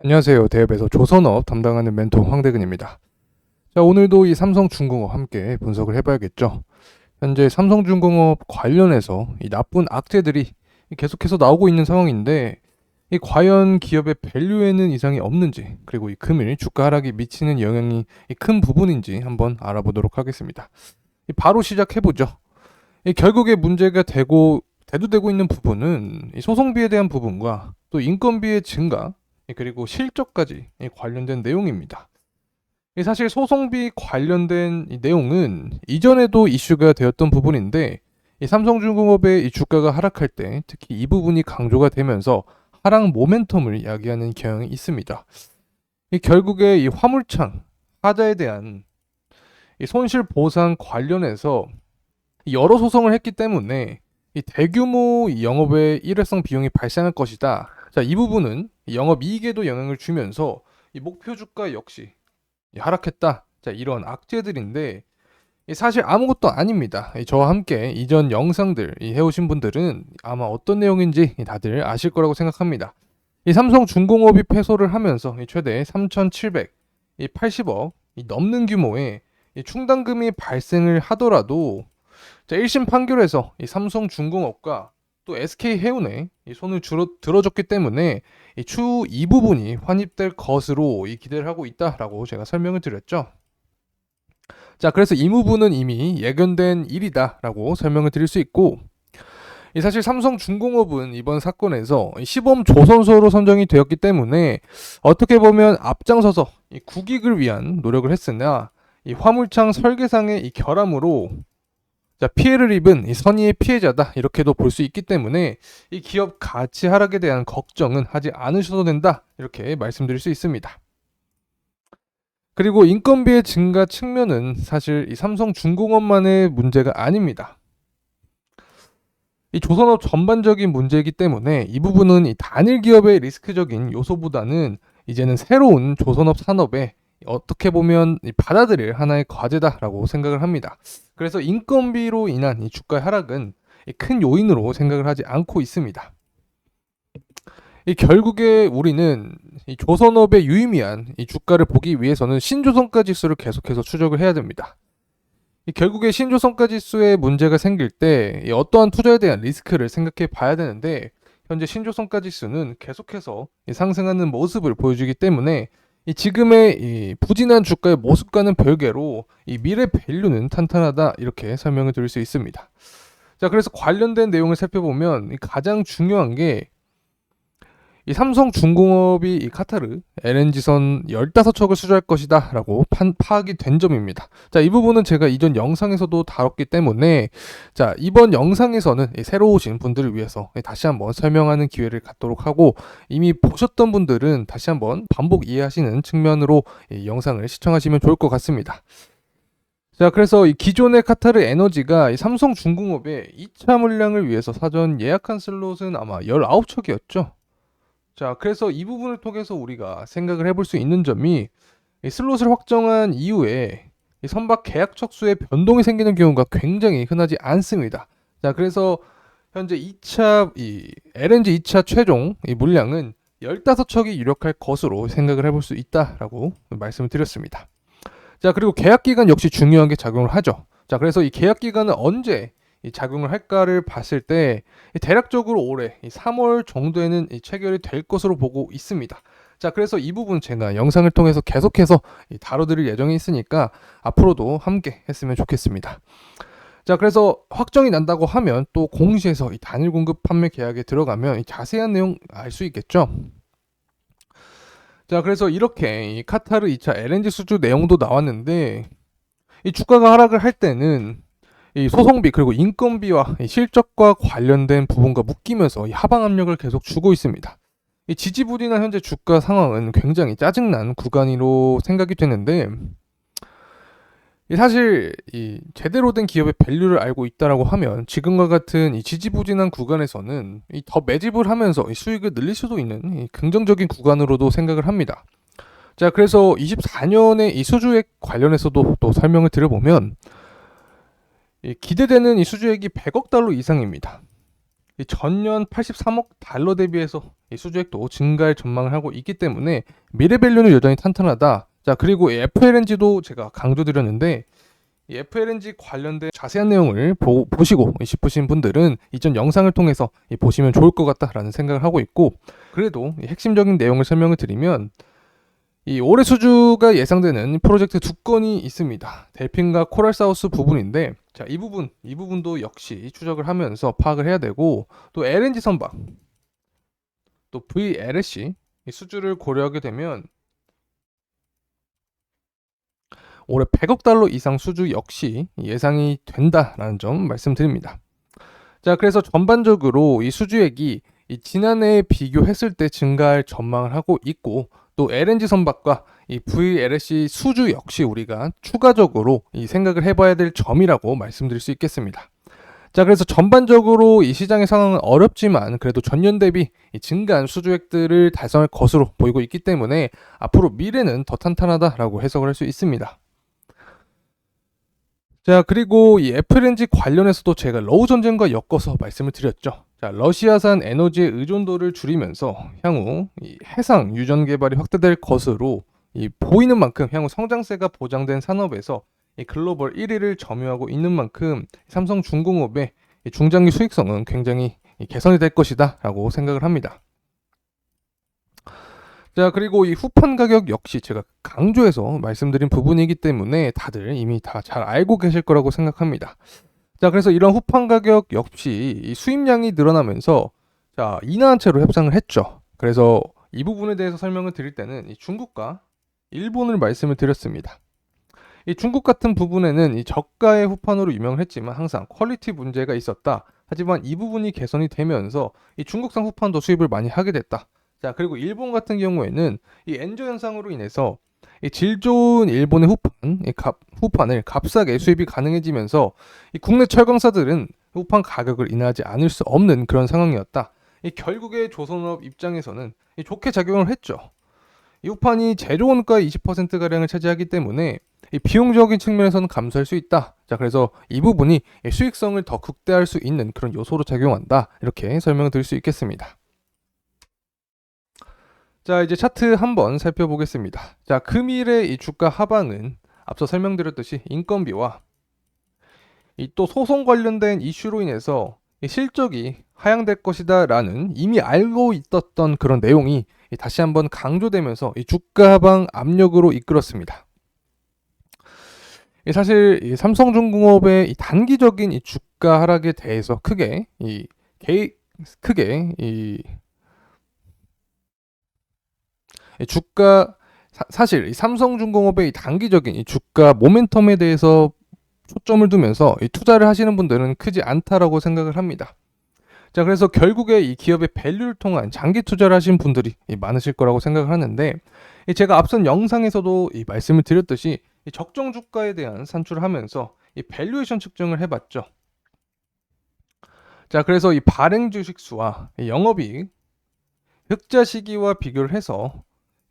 안녕하세요. 대업에서 조선업 담당하는 멘토 황대근입니다. 자, 오늘도 이 삼성중공업 함께 분석을 해봐야겠죠. 현재 삼성중공업 관련해서 이 나쁜 악재들이 계속해서 나오고 있는 상황인데, 이 과연 기업의 밸류에는 이상이 없는지, 그리고 이 금일 주가 하락이 미치는 영향이 큰 부분인지 한번 알아보도록 하겠습니다. 바로 시작해보죠. 결국에 문제가 대두되고 있는 부분은 이 소송비에 대한 부분과 또 인건비의 증가, 그리고 실적까지 관련된 내용입니다. 사실 소송비 관련된 이 내용은 이전에도 이슈가 되었던 부분인데, 이 삼성중공업의 이 주가가 하락할 때 특히 이 부분이 강조가 되면서 하락 모멘텀을 야기하는 경향이 있습니다. 결국에 이 화물창 하자에 대한 이 손실 보상 관련해서 여러 소송을 했기 때문에 이 대규모 영업의 일회성 비용이 발생할 것이다. 자, 이 부분은 영업이익에도 영향을 주면서 이 목표 주가 역시 하락했다. 자, 이런 악재들인데 사실 아무것도 아닙니다. 저와 함께 이전 영상들 해오신 분들은 아마 어떤 내용인지 다들 아실 거라고 생각합니다. 이 삼성중공업이 패소를 하면서 최대 3,780억 넘는 규모의 충당금이 발생을 하더라도, 자, 1심 판결에서 이 삼성중공업과 또 SK해운의 이 손을 들어줬기 때문에 추후 이 부분이 환입될 것으로 기대를 하고 있다라고 제가 설명을 드렸죠. 자, 그래서 이 부분은 이미 예견된 일이다라고 설명을 드릴 수 있고, 사실 삼성중공업은 이번 사건에서 시범 조선소로 선정이 되었기 때문에 어떻게 보면 앞장서서 국익을 위한 노력을 했으나 이 화물창 설계상의 이 결함으로, 자, 피해를 입은 이 선의의 피해자다, 이렇게도 볼 수 있기 때문에 이 기업 가치 하락에 대한 걱정은 하지 않으셔도 된다, 이렇게 말씀드릴 수 있습니다. 그리고 인건비의 증가 측면은 사실 이 삼성중공업만의 문제가 아닙니다. 이 조선업 전반적인 문제이기 때문에 이 부분은 이 단일 기업의 리스크적인 요소보다는 이제는 새로운 조선업 산업에 어떻게 보면 받아들일 하나의 과제다라고 생각을 합니다. 그래서 인건비로 인한 이 주가 하락은 큰 요인으로 생각을 하지 않고 있습니다. 결국에 우리는 이 조선업의 유의미한 이 주가를 보기 위해서는 신조성가 지수를 계속해서 추적을 해야 됩니다. 결국에 신조성가 지수에 문제가 생길 때 어떠한 투자에 대한 리스크를 생각해 봐야 되는데, 현재 신조성가 지수는 계속해서 상승하는 모습을 보여주기 때문에 지금의 이 부진한 주가의 모습과는 별개로 이 미래 밸류는 탄탄하다, 이렇게 설명을 드릴 수 있습니다. 자, 그래서 관련된 내용을 살펴보면 가장 중요한 게 이 삼성중공업이 이 카타르 LNG선 15척을 수주할 것이다 라고 파악이 된 점입니다. 자, 이 부분은 제가 이전 영상에서도 다뤘기 때문에, 자, 이번 영상에서는 새로 오신 분들을 위해서 다시 한번 설명하는 기회를 갖도록 하고, 이미 보셨던 분들은 다시 한번 반복 이해하시는 측면으로 이 영상을 시청하시면 좋을 것 같습니다. 자, 그래서 이 기존의 카타르 에너지가 이 삼성중공업의 2차 물량을 위해서 사전 예약한 슬롯은 아마 19척이었죠. 자, 그래서 이 부분을 통해서 우리가 생각을 해볼 수 있는 점이, 이 슬롯을 확정한 이후에 이 선박 계약 척수에 변동이 생기는 경우가 굉장히 흔하지 않습니다. 자, 그래서 현재 2차 이 LNG 2차 최종 이 물량은 15척이 유력할 것으로 생각을 해볼 수 있다라고 말씀을 드렸습니다. 자, 그리고 계약 기간 역시 중요한 게 작용을 하죠. 자, 그래서 이 계약 기간은 언제 작용을 할까를 봤을 때 대략적으로 올해 3월 정도에는 체결이 될 것으로 보고 있습니다. 자, 그래서 이 부분 제가 영상을 통해서 계속해서 다뤄드릴 예정이 있으니까 앞으로도 함께 했으면 좋겠습니다. 자, 그래서 확정이 난다고 하면 또 공시에서 이 단일 공급 판매 계약에 들어가면 자세한 내용 알 수 있겠죠. 자, 그래서 이렇게 이 카타르 2차 LNG 수주 내용도 나왔는데, 이 주가가 하락을 할 때는 이 소송비 그리고 인건비와 이 실적과 관련된 부분과 묶이면서 이 하방 압력을 계속 주고 있습니다. 이 지지부진한 현재 주가 상황은 굉장히 짜증난 구간으로 생각이 되는데, 사실 이 제대로 된 기업의 밸류를 알고 있다라고 하면 지금과 같은 이 지지부진한 구간에서는 더 매집을 하면서 이 수익을 늘릴 수도 있는 이 긍정적인 구간으로도 생각을 합니다. 자, 그래서 24년에 이 수주액 관련해서도 또 설명을 드려보면, 기대되는 이 수주액이 100억 달러 이상입니다. 이 전년 83억 달러 대비해서 이 수주액도 증가할 전망을 하고 있기 때문에 미래 밸류는 여전히 탄탄하다. 자, 그리고 이 FLNG도 제가 강조드렸는데 이 FLNG 관련된 자세한 내용을 보시고 싶으신 분들은 이전 영상을 통해서 보시면 좋을 것 같다라는 생각을 하고 있고, 그래도 핵심적인 내용을 설명을 드리면 이 올해 수주가 예상되는 프로젝트 두 건이 있습니다. 델핀과 코랄사우스 부분인데, 자, 이 부분도 역시 추적을 하면서 파악을 해야 되고, 또 LNG 선박, 또 VLSC 이 수주를 고려하게 되면 올해 100억 달러 이상 수주 역시 예상이 된다라는 점 말씀드립니다. 자, 그래서 전반적으로 이 수주액이 이 지난해에 비교했을 때 증가할 전망을 하고 있고, 또 LNG 선박과 이 VLSC 수주 역시 우리가 추가적으로 이 생각을 해봐야 될 점이라고 말씀드릴 수 있겠습니다. 자, 그래서 전반적으로 이 시장의 상황은 어렵지만 그래도 전년 대비 이 증가한 수주액들을 달성할 것으로 보이고 있기 때문에 앞으로 미래는 더 탄탄하다라고 해석을 할 수 있습니다. 자, 그리고 이 FLNG 관련해서도 제가 러우 전쟁과 엮어서 말씀을 드렸죠. 자, 러시아산 에너지의 의존도를 줄이면서 향후 이 해상 유전 개발이 확대될 것으로 이 보이는 만큼 향후 성장세가 보장된 산업에서 이 글로벌 1위를 점유하고 있는 만큼 삼성중공업의 이 중장기 수익성은 굉장히 개선이 될 것이다라고 생각을 합니다. 자, 그리고 이 후판 가격 역시 제가 강조해서 말씀드린 부분이기 때문에 다들 이미 다 잘 알고 계실 거라고 생각합니다. 자, 그래서 이런 후판 가격 역시 이 수입량이 늘어나면서 자, 인하한 채로 협상을 했죠. 그래서 이 부분에 대해서 설명을 드릴 때는 이 중국과 일본을 말씀을 드렸습니다. 이 중국 같은 부분에는 이 저가의 후판으로 유명을 했지만 항상 퀄리티 문제가 있었다. 하지만 이 부분이 개선이 되면서 이 중국산 후판도 수입을 많이 하게 됐다. 자, 그리고 일본 같은 경우에는 이 엔저 현상으로 인해서 이 질 좋은 일본의 후판을 값싸게 수입이 가능해지면서 이 국내 철강사들은 후판 가격을 인하하지 않을 수 없는 그런 상황이었다. 이 결국에 조선업 입장에서는 이 좋게 작용을 했죠. 이 후판이 제조 원가의 20%가량을 차지하기 때문에 이 비용적인 측면에서는 감소할 수 있다. 자, 그래서 이 부분이 수익성을 더 극대화할 수 있는 그런 요소로 작용한다. 이렇게 설명을 드릴 수 있겠습니다. 자, 이제 차트 한번 살펴보겠습니다. 자, 금일의 이 주가 하방은 앞서 설명드렸듯이 인건비와 이 또 소송 관련된 이슈로 인해서 이 실적이 하향될 것이다 라는 이미 알고 있었던 그런 내용이 다시 한번 강조되면서 이 주가 하방 압력으로 이끌었습니다. 사실 이 삼성중공업의 이 단기적인 이 주가 하락에 대해서 크게 사실 이 삼성중공업의 이 단기적인 이 주가 모멘텀에 대해서 초점을 두면서 이 투자를 하시는 분들은 크지 않다라고 생각을 합니다. 자, 그래서 결국에 이 기업의 밸류를 통한 장기 투자를 하신 분들이 많으실 거라고 생각을 하는데, 제가 앞선 영상에서도 말씀을 드렸듯이 이 적정 주가에 대한 산출을 하면서 이 밸류에이션 측정을 해봤죠. 자, 그래서 이 발행 주식 수와 이 영업이익, 흑자 시기와 비교를 해서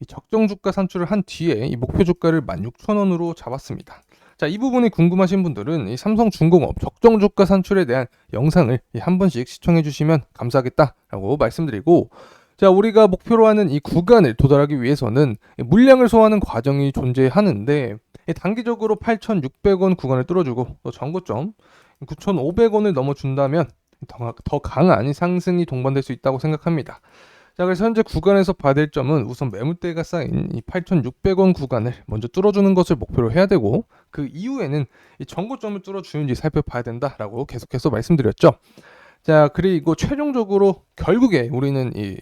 이 적정 주가 산출을 한 뒤에 이 목표 주가를 16,000원으로 잡았습니다. 자, 이 부분이 궁금하신 분들은 이 삼성중공업 적정 주가 산출에 대한 영상을 한 번씩 시청해 주시면 감사하겠다라고 말씀드리고, 자, 우리가 목표로 하는 이 구간을 도달하기 위해서는 물량을 소화하는 과정이 존재하는데 단기적으로 8,600원 구간을 뚫어주고 또 전고점 9,500원을 넘어준다면 더 강한 상승이 동반될 수 있다고 생각합니다. 자, 그래서 현재 구간에서 봐야 될 점은 우선 매물대가 쌓인 이 8,600원 구간을 먼저 뚫어주는 것을 목표로 해야 되고, 그 이후에는 이 전고점을 뚫어주는지 살펴봐야 된다라고 계속해서 말씀드렸죠. 자, 그리고 최종적으로 결국에 우리는 이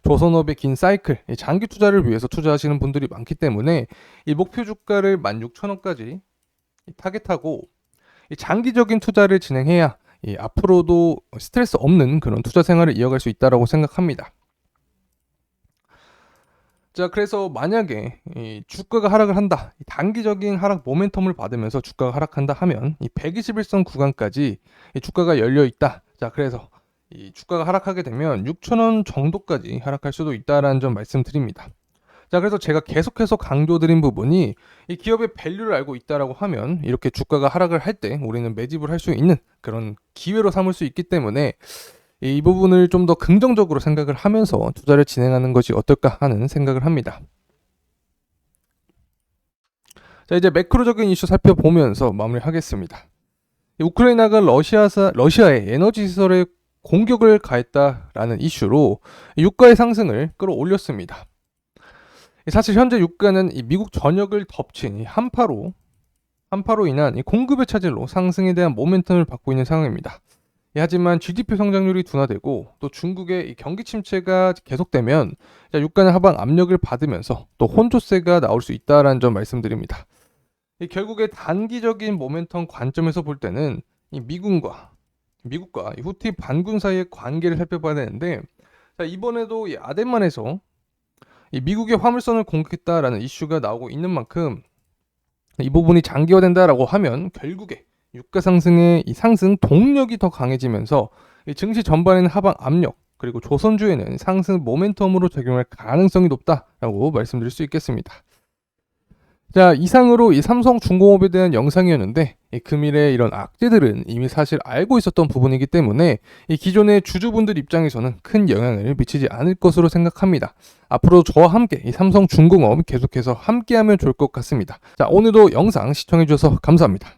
조선업의 긴 사이클, 이 장기 투자를 위해서 투자하시는 분들이 많기 때문에 이 목표 주가를 16,000원까지 타겟하고 이 장기적인 투자를 진행해야 이 앞으로도 스트레스 없는 그런 투자 생활을 이어갈 수 있다라고 생각합니다. 자, 그래서 만약에 이 주가가 하락을 한다, 이 단기적인 하락 모멘텀을 받으면서 주가가 하락한다 하면 이 121선 구간까지 이 주가가 열려 있다. 자, 그래서 이 주가가 하락하게 되면 6,000원 정도까지 하락할 수도 있다라는 점 말씀드립니다. 자, 그래서 제가 계속해서 강조드린 부분이 이 기업의 밸류를 알고 있다라고 하면 이렇게 주가가 하락을 할 때 우리는 매집을 할 수 있는 그런 기회로 삼을 수 있기 때문에 이 부분을 좀 더 긍정적으로 생각을 하면서 투자를 진행하는 것이 어떨까 하는 생각을 합니다. 자, 이제 매크로적인 이슈 살펴보면서 마무리하겠습니다. 우크라이나가 러시아의 에너지 시설에 공격을 가했다라는 이슈로 유가의 상승을 끌어올렸습니다. 사실 현재 유가는 이 미국 전역을 덮친 이 한파로 인한 이 공급의 차질로 상승에 대한 모멘텀을 받고 있는 상황입니다. 하지만 GDP 성장률이 둔화되고 또 중국의 이 경기 침체가 계속되면 유가는 하방 압력을 받으면서 또 혼조세가 나올 수 있다라는 점 말씀드립니다. 결국에 단기적인 모멘텀 관점에서 볼 때는 이 미국과 이 후티 반군 사이의 관계를 살펴봐야 되는데, 자, 이번에도 이 아덴만에서 이 미국의 화물선을 공격했다라는 이슈가 나오고 있는 만큼 이 부분이 장기화된다라고 하면 결국에 유가 상승의 이 상승 동력이 더 강해지면서 이 증시 전반에는 하방 압력, 그리고 조선주에는 상승 모멘텀으로 작용할 가능성이 높다라고 말씀드릴 수 있겠습니다. 자, 이상으로 이 삼성중공업에 대한 영상이었는데, 이 금일의 이런 악재들은 이미 사실 알고 있었던 부분이기 때문에 이 기존의 주주분들 입장에서는 큰 영향을 미치지 않을 것으로 생각합니다. 앞으로 저와 함께 이 삼성중공업 계속해서 함께하면 좋을 것 같습니다. 자, 오늘도 영상 시청해주셔서 감사합니다.